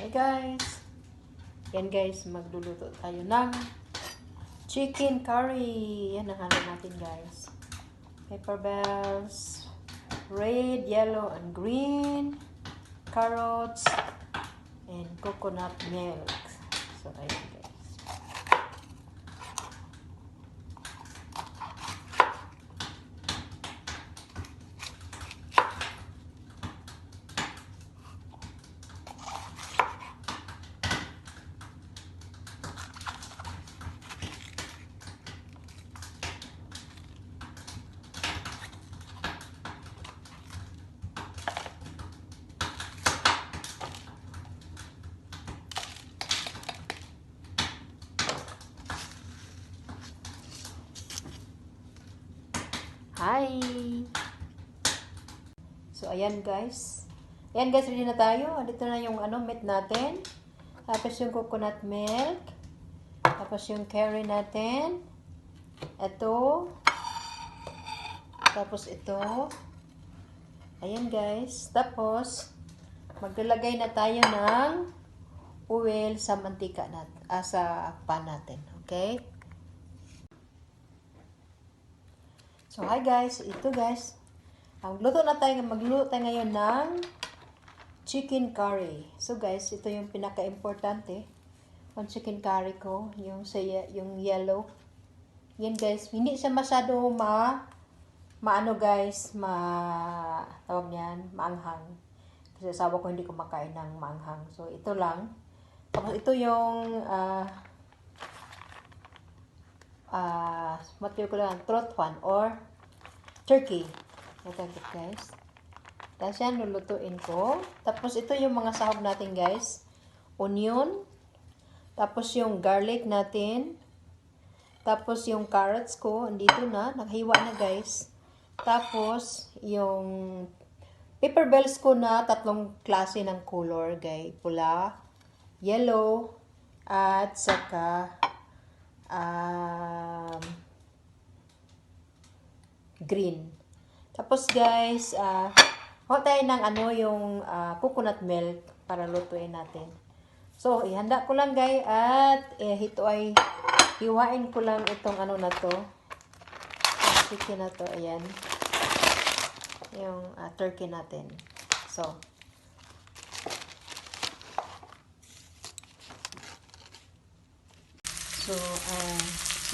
Hey guys! Yan guys, magluluto tayo ng chicken curry. Yan ang hanap natin guys. Pepper bells, red, yellow, and green, carrots, and coconut milk. So, ayan guys. Hi! So, ayan guys. Ayan guys, ready na tayo. Dito na yung meat natin. Tapos yung coconut milk. Tapos yung curry natin. Ito. Tapos ito. Ayan guys. Tapos, maglalagay na tayo ng oil sa mantika natin. Sa pan natin. Okay? So, hi guys. Ito guys. Magluto tayo ngayon ng chicken curry. So guys, ito yung pinaka-importante ng chicken curry ko. Yung yellow. Yan guys. Hindi siya masyado tawag niyan, maanghang. Kasi asawa ko hindi kumakain ng maanghang. So, ito lang. Tapos, ito yung throat fan or turkey. Ito guys. Tapos yan, lulutuin ko. Tapos ito yung mga sahog natin guys. Onion. Tapos yung garlic natin. Tapos yung carrots ko, andito na. Nakahiwa na guys. Tapos yung pepper bells ko na tatlong klase ng color guys. Pula, yellow, at saka green. Tapos guys, huwag tayo ng yung coconut milk para lutuin natin. So, ihanda ko lang guys at ito ay hiwain ko lang itong na to. Yung chicken na to, ayan. Yung turkey natin. So,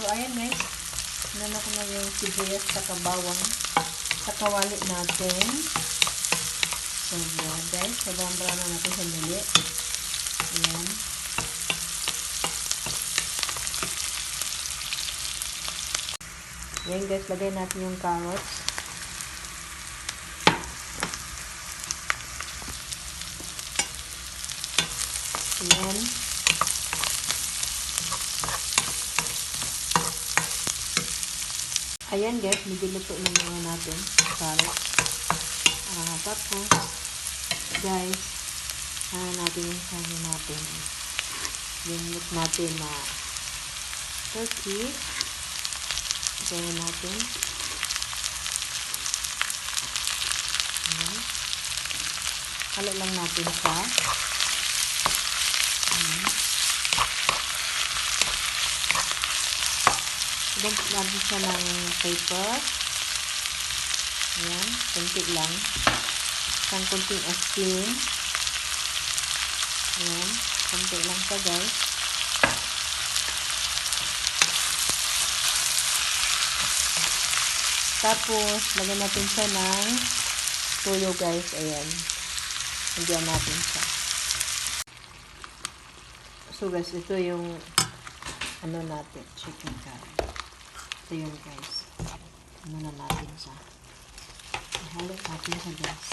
ayan guys. Nana ko na yung sibuyas sa bawang sa kawali natin. So, yan guys. Sabang-brown na natin sa muli. Ayan. Ayan guys. Lagay natin yung carrots. Ayan. Ayan guys, niluluto na mga natin carrots. Tapos guys, natin yung kano natin. Yung meat natin na turkey. Gawin natin. Ayan. Halo lang natin siya. Ayan. Lagyan natin siya ng paper. Ayan, kunti lang. Isang kunting asin. Ayan, kunti lang siya guys. Tapos, lagyan natin siya ng tuyo guys. Ayan. Lagyan natin siya. So guys, ito yung natin, chicken curry. Ito yun guys. Na natin siya. Ihalo natin siya guys.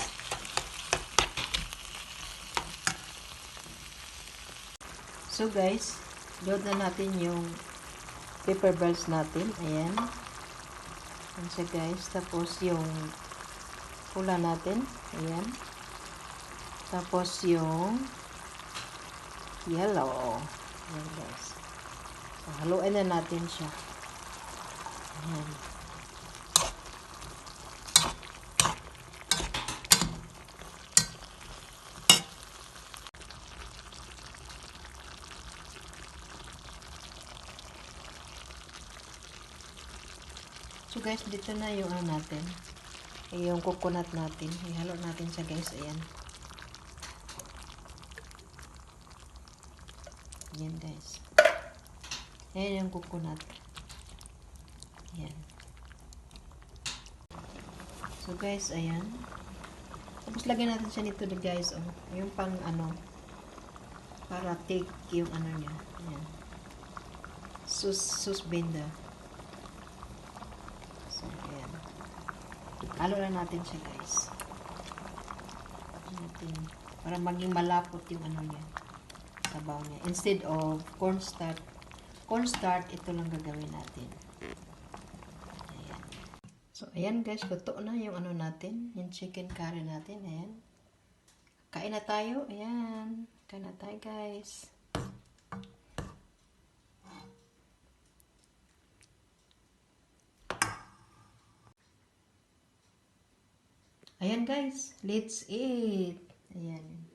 So guys, load na natin yung pepper bells natin. Ayan. Ayan siya guys. Tapos yung pula natin. Ayan. Tapos yung yellow. Ayan guys. So, haluin na natin siya. Ayan. So guys, dito na yung ano natin. Yung coconut natin. Ihalo natin siya guys. Ayan. Ayan guys. Ayan yung coconut. Ayan. So guys, ayan. Tapos lagyan natin siya nito guys. Oh. Yung pang ano. Para take yung ano niya. Ayan. Sus benda. So, ayan. Halo na natin siya guys. Para maging malapot yung ano niya. Sabaw niya. Instead of cornstarch, ito lang gagawin natin. Ayan. So, ayan guys, luto na yung ano natin, yung chicken curry natin. Ayan. Kain na tayo. Ayan. Kain na tayo guys. Ayan guys, let's eat. Ayan.